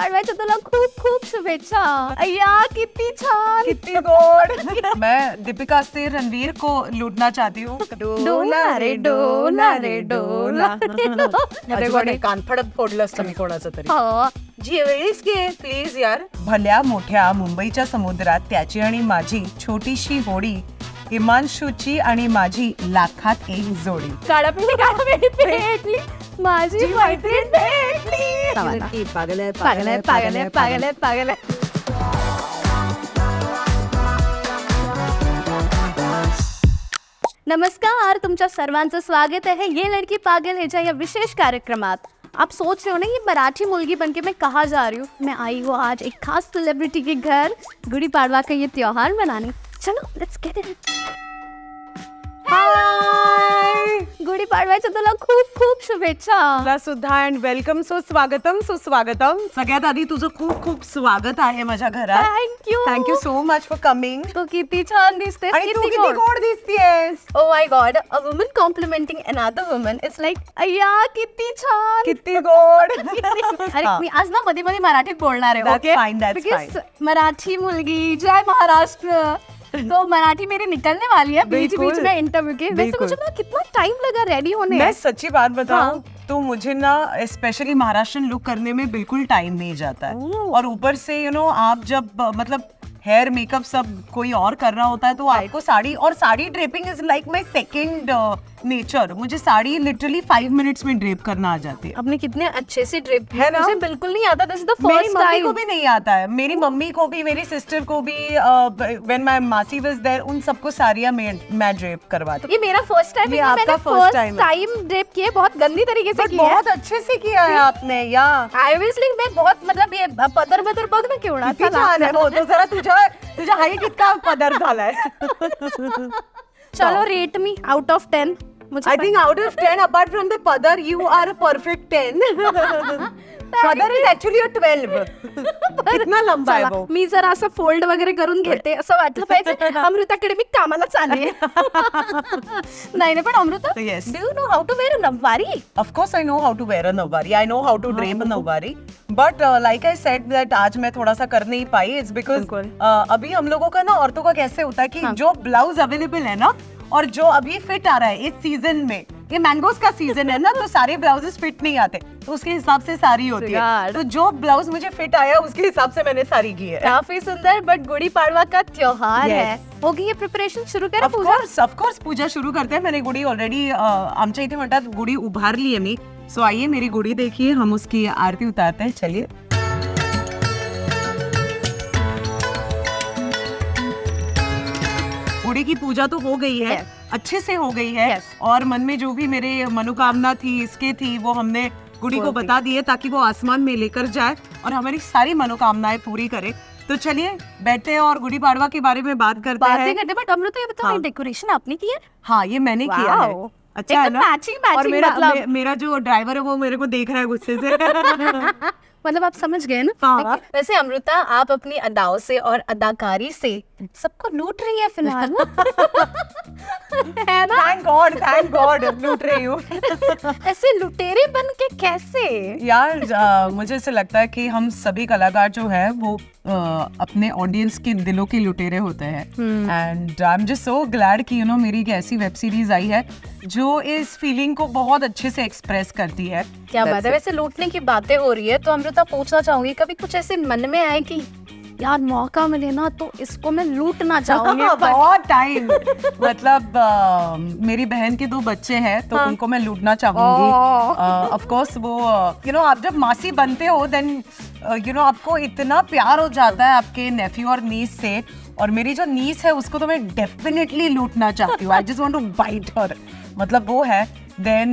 गुढीपाडव्याच्या तुला खूप खूप शुभेच्छा. अय्या किती छान, कितनी गोड. मैं दीपिका से रणवीर को लूटना चाहती हूँ. डोला रे डोला रे डोला. अजिबात कान फडत फोडलं असतं मी कोणाचं तरी. हो. जेवलीस घे प्लीज यार. भल्या मोठ्या मुंबईच्या समुद्रात त्याची आणि माझी छोटीशी होडी, हिमांशूची आणि माझी लाखात एक जोडी. काळापिंडी भेटली, माझी मैत्रीण भेटली. पागल आहे, पागल आहे, पागल आहे, पागल आहे, पागल आहे. नमस्कार, तुमच्या सर्वांचं स्वागत आहे ये लड़की पागल है या विशेष कार्यक्रमात. आप सोच रहे हो ना ये मराठी मुलगी बनके मैं कहाँ जा रही हूँ. मैं आई हूँ आज एक खास सेलिब्रिटी के घर गुड़ी पाड़वा का ये त्योहार मनाने. चलो लेट्स गेट इट. हाय. गुड़ी पाडव्याच्या तुला खूप खूप शुभेच्छा. तुला सुद्धा अँड वेलकम. सुस्वागतम सुस्वागतम. सगळ्यात आधी तुझं खूप खूप स्वागत आहे माझ्या घरात. Thank you thank you so much for coming. तू किती छान दिसते. आणि तू किती गोड दिसतेस. Oh my god, a woman complimenting another woman. It's like, अय्या किती छान. किती गोड. अरे मी आज ना मध्ये मध्ये मराठीत बोलणार आहे. That's okay fine, that's Because Marathi मुलगी जय महाराष्ट्र. तो मराठी मेरी निकलने वाली है बीच बीच में इंटरव्यू के. वैसे मुझे ना कितना टाइम लगा रेडी होने. मैं सच्ची बात बताऊं तो मुझे ना स्पेशली महाराष्ट्रन लुक करने में बिल्कुल टाइम नहीं जाता है. और ऊपर से आप जब मतलब हेयर मेकअप सब कोई और कर रहा होता है तो आपको साड़ी और sari draping is like my second nature. मुझे साड़ी लिटरली 5 मिनट्स में ड्रेप करना आ जाती है. आपने कितने अच्छे से ड्रेप है ना? मुझे बिल्कुल नहीं आता. दिस इज द मेरी फर्स्ट मम्मी टाइम. को भी नहीं आता है. मेरी मम्मी को भी, मेरी सिस्टर को भी, व्हेन माय मासी वाज देयर उन सबको साड़ियां मैं ड्रेप करवाती. ये मेरा फर्स्ट टाइम है. आपका फर्स्ट टाइम ड्रेप किए. बहुत गंदी तरीके से किया है. बहुत अच्छे से किया है आपने. या ऑब्वियसली मैं बहुत मतलब ये पदर बदर बघ ना केवढा किती छान आहे. हो तो जरा तुझ्या हाई कितना पदर झालाय. चलो rate me out of 10. I think out of 10 apart from the padar you are a perfect 10. Padar is actually a 12. कितना लंबा आहे वो. मी जरा असं फोल्ड वगैरे करून घेते असं वाटलं पाहिजे. अमृताकडे मी कामाला चालले. नाही पण Amrita, Yes. do you know how to wear a नववारी? Of course I know how to wear a नववारी. I know how to drape a नववारी. But like I said that आज मैं थोड़ा सा कर नहीं पाई. It's because अभी हम लोगों का ना औरतों का कैसे होता है कि जो ब्लाउज अवेलेबल है ना और जो अभी फिट आ रहा है इस सीजन में, ये मैंगोज का सीजन है ना तो सारे ब्लाउजेस फिट नहीं आते तो उसके हिसाब से साड़ी होती है. तो जो ब्लाउज मुझे फिट आया उसके हिसाब से मैंने साड़ी की है. काफी सुंदर. बट गुड़ी पाड़वा का त्योहार है. होगी ये प्रिपरेशन शुरू करें. ऑफ कोर्स पूजा शुरू करते हैं. मैंने गुड़ी ऑलरेडी आमच्या इथे म्हणतात गुड़ी उभारली है मी. सो आइए मेरी गुड़ी देखिए, हम उसकी आरती उतारते हैं. चलिए. गुड़ी की पूजा तो हो गई है. अच्छे से हो गई है. और मन में जो भी मेरे मनोकामना थी इसके थी वो हमने गुड़ी को बता दी है ताकि वो आसमान में लेकर जाए और हमारी सारी मनोकामनाएं पूरी करे. तो चलिए बैठते हैं और गुड़ी पाड़वा के बारे में बात करते हैं. बट अमृता ये बताओ, डेकोरेशन आपने की है? हाँ ये मैंने किया है. अच्छा है ना. और मेरा जो ड्राइवर है वो मेरे को देख रहा है गुस्से से. मतलब आप समझ गए ना. वैसे अमृता आप अपनी अदाओं से और अदाकारी से सबको लूट रही है फिलहाल. है ना. थैंक गॉड लूट रही हूँ. ऐसे लुटेरे बन के कैसे यार. मुझे ऐसे लगता है कि हम सभी कलाकार जो है वो अपने ऑडियंस के दिलों के लुटेरे होते हैं. And I am just so glad कि मेरी एक ऐसी वेब सीरीज आई है जो इस फीलिंग को बहुत अच्छे से एक्सप्रेस करती है. क्या बात है. वैसे लूटने की बातें हो रही है तो अमृता पूछना चाहूंगी, कभी कुछ ऐसे मन में आए कि यार मौका मिले ना तो इसको मैं लूटना चाहूंगी? बहुत टाइम. मतलब मेरी बहन के 2 बच्चे हैं तो उनको मैं लूटना चाहूंगी. ऑफ कोर्स वो आप जब मासी बनते हो देन आपको इतना प्यार हो जाता है आपके नेफ्यू और नीस से. और मेरी जो नीस है उसको तो मैं डेफिनेटली लूटना चाहती हूँ. I just want to bite her. मतलब वो है. देन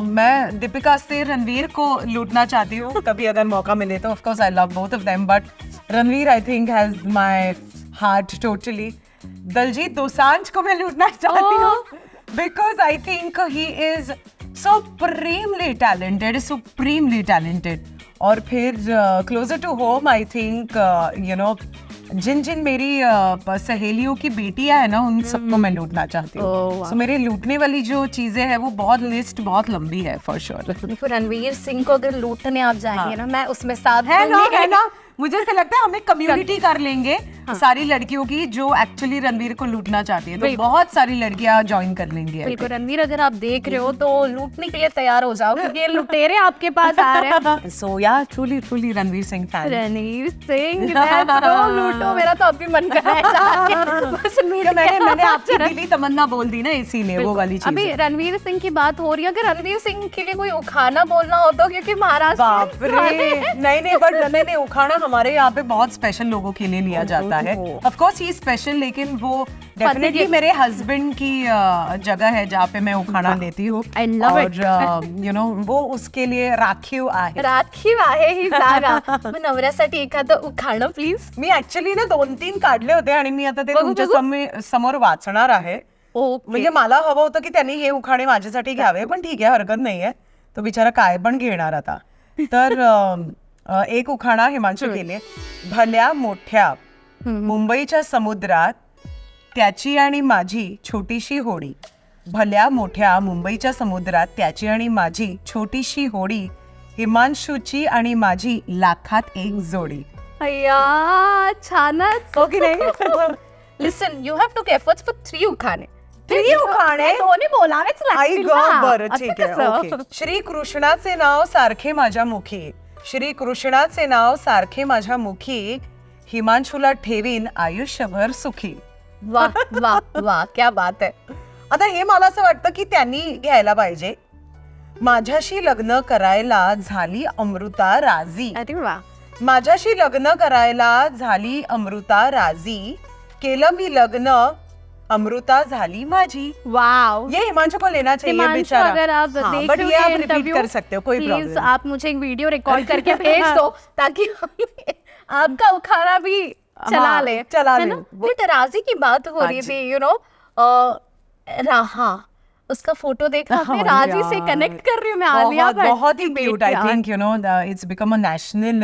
मैं दीपिका से रणवीर को लूटना चाहती हूँ कभी अगर मौका मिले तो. Of course I love both of them but Ranveer I think has my heart totally. Diljit Dosanjh को मैं लूटना चाहती हूँ because I think he is supremely talented. और फिर closer to home I think जिन जिन मेरी सहेलियों की बेटियां है ना उन सबको मैं लूटना चाहती Oh, हूँ। wow. So, मेरे लूटने वाली जो चीजें हैं वो बहुत लिस्ट बहुत लंबी है फॉर श्योर। देखो रणवीर सिंह को अगर लूटने आप जाएंगे ना, मैं उसमें साथ है ना, दूंगी। है ना। मुझे ऐसा लगता है हमें कम्युनिटी कर लेंगे सारी लड़कियों की जो एक्चुअली रणवीर को लूटना चाहती है, तो बहुत सारी लड़कियां ज्वाइन कर लेंगी। बिल्कुल रणवीर, अगर आप देख रहे हो तो लूटने के लिए तैयार हो जाओ, क्योंकि ये लुटेरे आपके पास आ रहे हैं। सो या truly Ranveer Singh fan. Ranveer Singh, let's go, लूटो। मेरा तो अभी मन कर रहा है जाके, बस लूट मैंने आपकी दिली तमन्ना बोल दी ना, इसीलिए वो वाली चीज। अभी रणवीर सिंह की बात हो रही है, अगर रणवीर सिंह के लिए कोई उखाना बोलना हो तो, क्योंकि महाराष्ट्र बाप रे, नहीं बट नहीं, उखाड़ा हमारे यहाँ पे बहुत स्पेशल लोगों के लिए लिया जाता है। ऑफ कोर्स ही स्पेशल, लेकिन वो डेफिनेटली मेरे हस्बैंड की जगह है जहाँ पे मैं उखाड़ा देती हूँ। I love it. और यू नो वो उसके लिए राखीव आहे। राखीव आहे ही जागा। मग नवऱ्यासाठी एखादं उखाणं प्लीज। मी ऍक्च्युअली ना 2-3 काढले होते आणि मी आता ते तुमच्या समोर वाचणार आहे। म्हणजे मला हवं होतं की त्यांनी हे उखाणे माझ्यासाठी घ्यावे, पण ठीक आहे, हरकत नाहीये, तो बिचारा काय पण घेणार आता। तर एक उखाणा हिमांशू केले। भल्या मोठ्या मुंबईच्या समुद्रात त्याची आणि माझी छोटीशी होडी, भल्या मोठ्या मुंबईच्या समुद्रात त्याची आणि माझी छोटीशी होडी, हिमांशूची आणि माझी लाखात एक जोडी। अय्या, छानच. हो की नाही? Listen, you have to efforts for 3 उखाणे. 3 उखाणे? दोन्ही बोलावेच आई लागतील ग, ना. बरं असं ठीक आहे, कसं? ओके. श्री कृष्णाचे नाव सारखे माझ्या मुखी, श्री कृष्णाचे नाव सारखे माझ्या मुखी, हिमांशूला ठेवीन आयुष्यभर सुखी। वाह वाह वाह, क्या बात आहे. आता हे मला असं वाटतं की त्यांनी घ्यायला पाहिजे। माझ्याशी लग्न करायला झाली अमृता राजी, अरे वाह. माझ्याशी लग्न करायला झाली अमृता राजी, केलं मी लग्न अमृता झाली माझी। वाव. ये हिमांशु को लेना चाहिए हिमांशु, बेचारा। अगर आप हाँ, देख but रहे ये हो आप ये रिपीट इंटरव्यू, कर सकते हो, कोई प्लीज प्रॉब्लम आप मुझे एक वीडियो रिकॉर्ड करके भेज दो, ताकि आपका उखाड़ा भी चला हाँ, ले, चला है ले। ना? फिर राजी की बात हो रही थी, यू नो, राहा, उसका फोटो देखा, फिर राजी से कनेक्ट कर रही हूँ मैं। आलिया भट्ट बहुत ही की क्यूट। आई बेटी, think you know it's become a national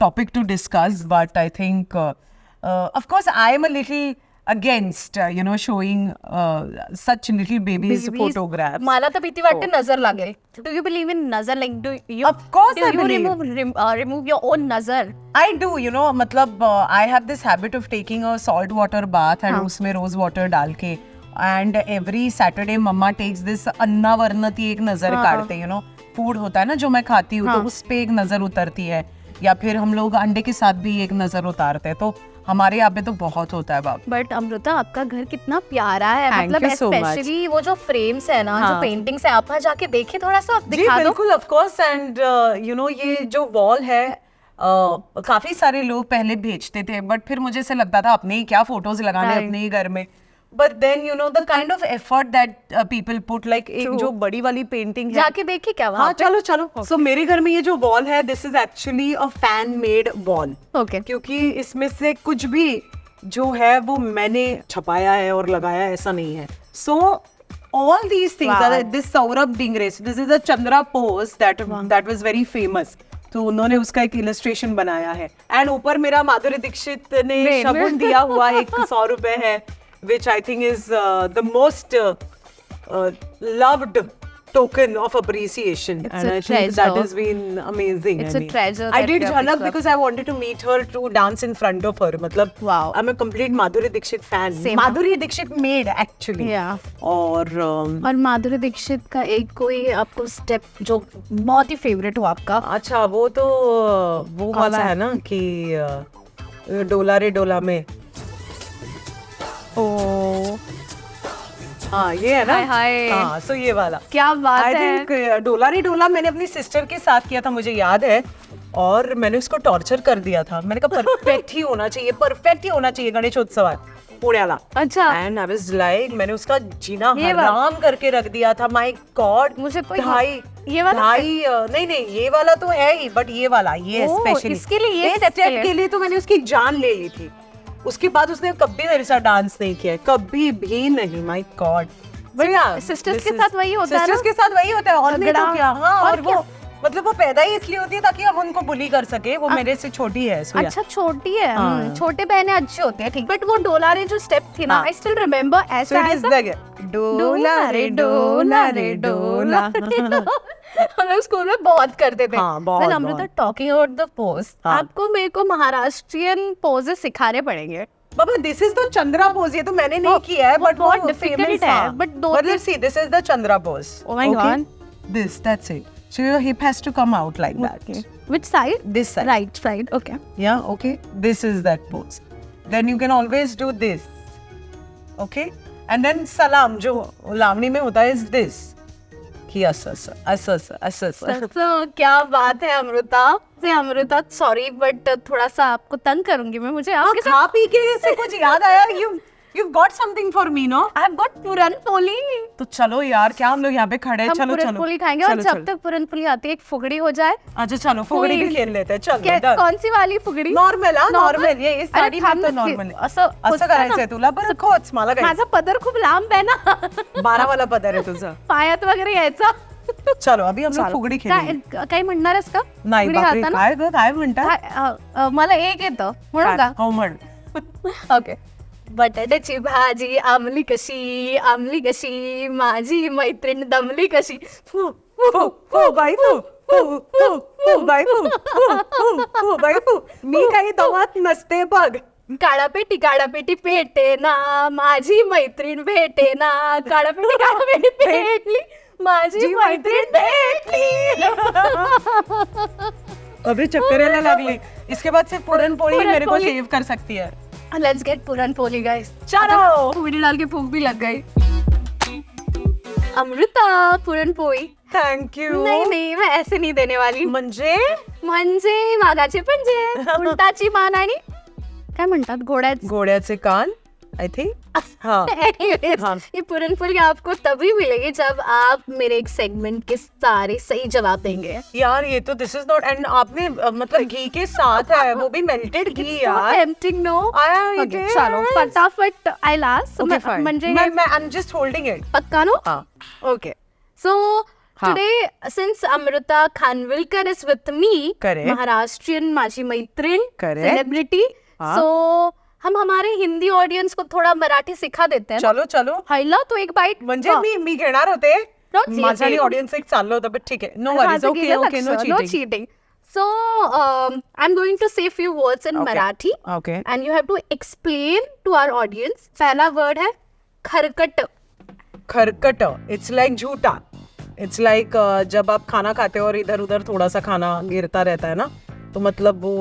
topic to discuss, but I think of course I am a little against showing such little babies photographs. मला तर भीती वाटते नजर लागेल. Do you believe in नजर? Like do you? Of course do I you believe. remove your own नजर? I do, मतलब I have this habit of taking a salt water bath and उसमें rose water डाल के, and every Saturday mamma takes this अन्ना वरना ती एक नजर काटते, फूड होता है ना जो मैं खाती हूँ, तो उस पे एक नजर उतरती है, या फिर हम लोग अंडे के साथ भी एक नजर उतारते हैं, तो हमारे यहाँ पे तो बहुत होता है बाप। बट अमृता, आपका घर कितना प्यारा है। Thank मतलब you so much. स्पेशली वो जो फ्रेम्स है ना, जो पेंटिंग्स है, आप वहाँ जाके देखिए, थोड़ा सा जी दिखा दो। बिल्कुल, ऑफ कोर्स। एंड ये जो वॉल है, काफी सारे लोग पहले भेजते थे, बट फिर मुझे ऐसे लगता था अपने ही क्या फोटोज लगाने अपने ही घर में। But then the kind of effort that people put, like एक जो बड़ी वाली पेंटिंग है, जाके देखिए क्या वहाँ हाँ चलो। सो मेरे घर में ये जो वॉल है, this is actually a fan made wall. Okay. क्योंकि इसमें से कुछ भी जो है वो मैंने छपाया है और लगाया है, ऐसा नहीं है। सो all these things Wow. are this Saurabh Dingres, this is a Chandra pose that was very famous, तो उन्होंने उसका एक इलस्ट्रेशन बनाया है। एंड ऊपर मेरा माधुरी दीक्षित ने शगुन दिया हुआ 100 रुपए है, which I think is the most loved token of appreciation. It's And a I think that treasure. has been amazing. It's I a mean, treasure I that did you have Jhalak picked up. because I wanted to meet her to dance in front of her. मतलब Wow. I'm a complete Madhuri Dixit fan. Same. Madhuri Dixit made actually. Yeah. और माधुरी दीक्षित का एक कोई आपको step जो बहुत ही favourite हो आपका? अच्छा, वो तो वो वाला है ना कि डोला रे डोला में। ओ हाँ ये है ना। हाय हाय। हाँ, सो ये वाला क्या बात आई है। थिंक डोला रे डोला मैंने अपनी सिस्टर के साथ किया था, मुझे याद है, और मैंने उसको टॉर्चर कर दिया था। मैंने कहा परफेक्ट ही होना चाहिए गणेशोत्सवात पुण्याला। अच्छा. एंड आई वाज लाइक, मैंने उसका जीना ये हराम करके रख दिया था। माय गॉड, मुझे कोई ये वाला नहीं ये वाला तो है ही, बट ये वाला ये ओह, स्पेशली इसके लिए ये स्टेप step के लिए तो मैंने उसकी जान ले ली थी। उसके बाद उसने कभी मेरे साथ डांस नहीं किया, कभी भी नहीं। My God. सिस्टर्स के साथ वही होता है ना? सिस्टर्स के साथ वही होता है, और नहीं तो झगड़ा। क्या। हाँ, और वो मतलब वो पैदा ही इसलिए होती है ताकि हम उनको बुली कर सके, वो मेरे से छोटी है so yeah. अच्छा छोटी है, हाँ। छोटे बहनें अच्छे होते हैं ठीक, बट वो डोला रे जो स्टेप थी ना, हाँ। आई स्टिल रिमेम्बर So ऐसा it is ऐसा the डोला रे डोला रे डोला। हम लोग स्कूल में बहुत करते थे। हाँ, बहुत, Well, Amrita, talking about the pose, हाँ। आपको मेरे को महाराष्ट्रियन पोजेस सिखाने पड़ेंगे। बाबा this is the Chandra pose, ये तो मैंने नहीं किया है बट बहुत difficult है, but दो मतलब see this is the Chandra pose. Oh my God. This, that's it. So your hip has to come out like that. Which side? This side. Right side. Okay. Yeah, okay. This is that pose. Then you can always do this. Okay? And then salam, जो लावणी में होता है, is this. कि ऐसा। तो क्या बात है अमृता से। अमृता सॉरी बट थोड़ा सा आपको तंग करूंगी मैं, मुझे आपके साथ खा पी के से कुछ याद आया, you've got something for me, no? I have got puran poli. तो चलो यार, क्या हम लोग यहाँ पे खड़े हैं, हम चलो पूरन चलो पोली खाएंगे और चलो, जब चलो। तक पूरन पोली आती है एक फुगड़ी हो जाए। अच्छा चलो फुगड़ी भी खेल लेते हैं, चलो कौन सी वाली फुगडी? नॉर्मल नॉर्मल ये अरे साडी में तो थांब ना, नॉर्मल असं असं करायचंय तुला, बरं खोच मला काय माझा पदर खूप लांब आहे ना 12 वाला पदर आहे तुझा। पायात वगैरे यायचा। चलो अभी हम लोग फुगडी खेळू। काही म्हणणार आहेस का? नाही फुगडी बापरे, घालताना? काय ग काय म्हणतात? मला एक येतं म्हणू का? हो म्हण। ओके. बटाट्याची भाजी आमली कशी माझी मैत्रीण दमली कशी. फू बाई फू बाई फू बाई फू, मी काही दमात नसते बघ। काळापेटी पेटे ना माझी मैत्रीण भेटे ना. काळापेटी पेटली माझी मैत्रीण भेटली. अभी चक्कर आने लगली। इसके बाद से पूरन पोली पूरन मेरे को पोली। सेव कर सकती है। Let's get puran poli guys. चलो। फुगड़ी डाल के भूख भी लग गई. अमृता पूरन पोळी. Thank you. नाही मैं ऐसे नहीं देने वाली. म्हणजे म्हणजे मागाचे पंजे उलटाची मान आणि काय म्हणतात घोड्याचे कान, आई थिंक। हाँ Anyways, हाँ। ये पूरनपोली आपको तभी मिलेगी जब आप मेरे एक सेगमेंट के सारे सही जवाब देंगे. यार ये तो दिस इज नॉट, एंड आपने मतलब घी के साथ है, वो भी मेल्टेड घी यार। Tempting no. Okay, चलो फटाफट आई लास्ट. Okay, fine. म्हणजे मैं I am just holding it. पक्का नो. हाँ ओके. सो हाँ. Today since Amruta Khanvilkar is with me, Correct. Maharashtrian माझी मैत्रीण, Correct. सेलिब्रिटी, हाँ. सो हम हमारे हिंदी ऑडियन्स को थोड़ा मराठी सिखा देते हैं. चलो चलो, हायला तो एक बाईट म्हणजे मी घेणार होते, Not cheating. माझा आणि ऑडियन्स एक चाललं होतं, बट ठीक आहे, no worries, okay okay, no no cheating. cheating. So I'm going to say few words in Okay. Marathi, Okay. and you have to explain to our audience. पहला word है खरकट. खरकट, it's like झूठा। It's like जब आप खाना खाते हो और इधर उधर थोड़ा सा खाना गिरता रहता है ना, तो मतलब वो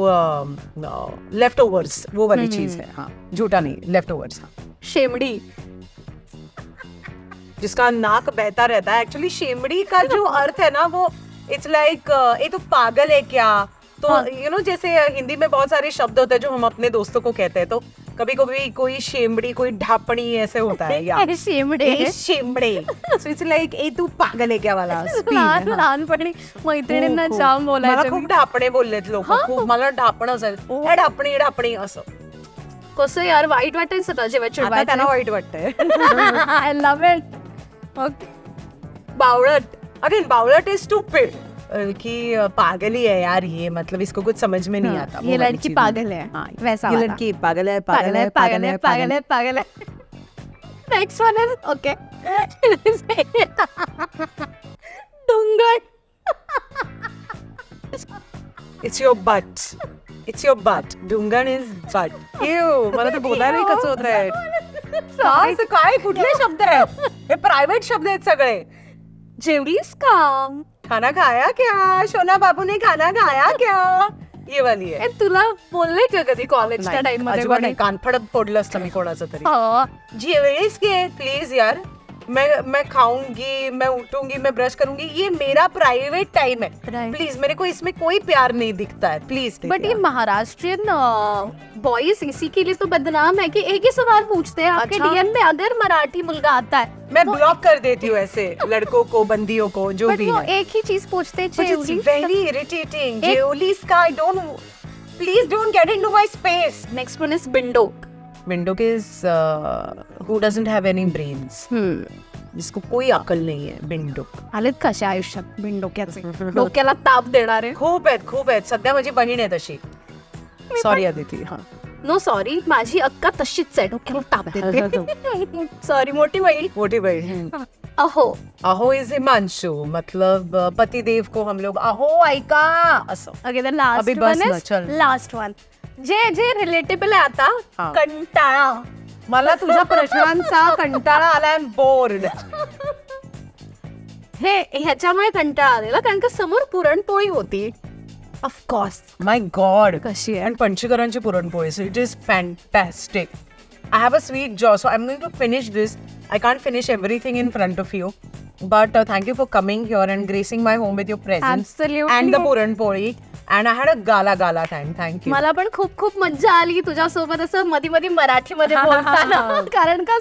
लेफ्ट ओवर्स, वो वाली चीज है। हाँ, झूठा नहीं, लेफ्ट ओवर्स। शेमड़ी. जिसका नाक बहता रहता है। एक्चुअली शेमड़ी का जो अर्थ है ना, वो इट्स लाइक ये तो पागल है क्या। तो यू नो जैसे हिंदी में बहुत सारे शब्द होते हैं जो हम अपने दोस्तों को कहते हैं, तो कभी कभी कोई शेमड़ी, कोई ढापणी ऐसे होता है, या शेमडे. शेमड़े। सो इट्स लाइक ए तू पागल आहे क्या वाला speed आहे, हा. लहानपणी मैत्रिणींना खूप. जाम मला बोलायचं खूप मी. ढापणे बोललेत लोक, खूप मला ढापण असायचं, ए ढापणी ढापणी असं। कसं यार वाईट वाटायचं ना जेव्हा आता चिडवायचं. त्यांना वाईट वाटतंय। I love it. ओके. बावळट, अगेन बावळट इज स्टूपिड, कि पागली है यार ये, मतलब इसको कुछ समझ में नहीं आता। ये लड़की पागल है. हाँ, वैसा ये वाला. लड़की पागल है, पागल है. नेक्स्ट वन है ओके. डोंगर. इट्स योर बट, ढुंगण इज बट। एव, मला तर बोलायला नाही कसं होत आहे। काय असं काय, कुठले शब्द आहेत हे? प्रायव्हेट शब्द आहेत सगळे। जेवलीस का? खाना खाया क्या, सोना बाबू ने खाना खाया क्या, ये वाली आहे। ए, तुला बोलले का कधी कॉलेजच्या टाइम मध्ये अजिबात कोणी? नाही, कानफडत फोडलं असतं मी कोणाचं तरी। हो. जेवलीस के प्लीज यार, मैं खाऊंगी, मैं उठूंगी, मैं ब्रश करूंगी, ये मेरा प्राइवेट टाइम है। Right. प्लीज, मेरे को इसमें कोई प्यार नहीं दिखता है, प्लीज। बट ये महाराष्ट्रियन बॉयज इसी के लिए तो बदनाम है कि एक ही सवाल पूछते हैं आपके अच्छा? डीएम में, अगर मराठी मुलगा आता है मैं ब्लॉक कर देती हूँ ऐसे लड़कों को, बंदियों को, जो बट भी वो है। एक ही चीज पूछते हैं, But it's जेवलीस. very irritating. Jeolis ka, please don't get into my space. Next one is window. Mindok is who doesn't have any brains. जिसको कोई अकल नाही आहे बिनडोक. आलेत कशा आयुष्यात बिनडोक्याचे डोक्याला ताप देणारे. खूप आहेत सध्या माझी बहीण आहे तशी. सॉरी अदिती. हा नो सॉरी, माझी अक्का तशीच आहे, डोक्याला ताप देते. सॉरी मोठी बहीण. मोठी बहीण. अहो अहो इज हिमांशु, मतलब पतिदेव को हम लोग अहो ऐका असं. ओके द लास्ट अभी बस वन ना, इज चल. लास्ट वन जे रिलेटेबल आहे आता. हा. कंटाळा. मला तुझ्या प्रश्नांचा कंटाळा आलाय. बोर्ड. हे ह्याच्यामुळे कंटाळा आलेला कारण का समोर पुरणपोळी होती. ऑफकोर्स. My God. कशी आहे? आणि पंचकरांची puranpoli. So it is fantastic. I have a sweet jaw, so I'm going to finish this. I can't finish everything in front of you. But thank you for coming here and gracing my home with your presence. Absolutely. And the puranpoli. And I had a gala time. Thank you. मला पण खूप खूप मज्जा आली तुझ्यासोबत असं मध्ये मध्ये मराठीमध्ये बोलताना. कारण का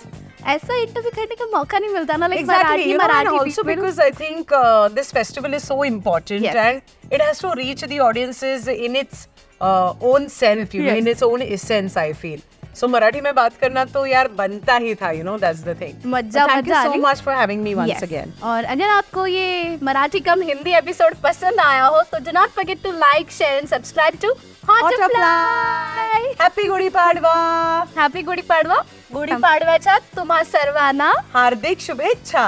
ऐसा इंटरव्यू करने का मौका नहीं मिलता ना. Like Exactly, you know, and Marathi also people. because I think this festival is so important. Yes. And it has to reach the audiences in its own self, you know, Yes. in its own essence, I feel. So Marathi में बात करना तो यार बनता ही था, you know, that's the thing. मज्जा Thank you so आली. much for having me once Yes. again. और अगर आपको ये मराठी कम हिंदी एपिसोड पसंद आया हो तो do not forget to like share and subscribe to Hot Fly. Happy Gudi Padwa. Happy Gudi Padwa. गुढीपाडव्याच्या तुम्हा सर्वांना हार्दिक शुभेच्छा.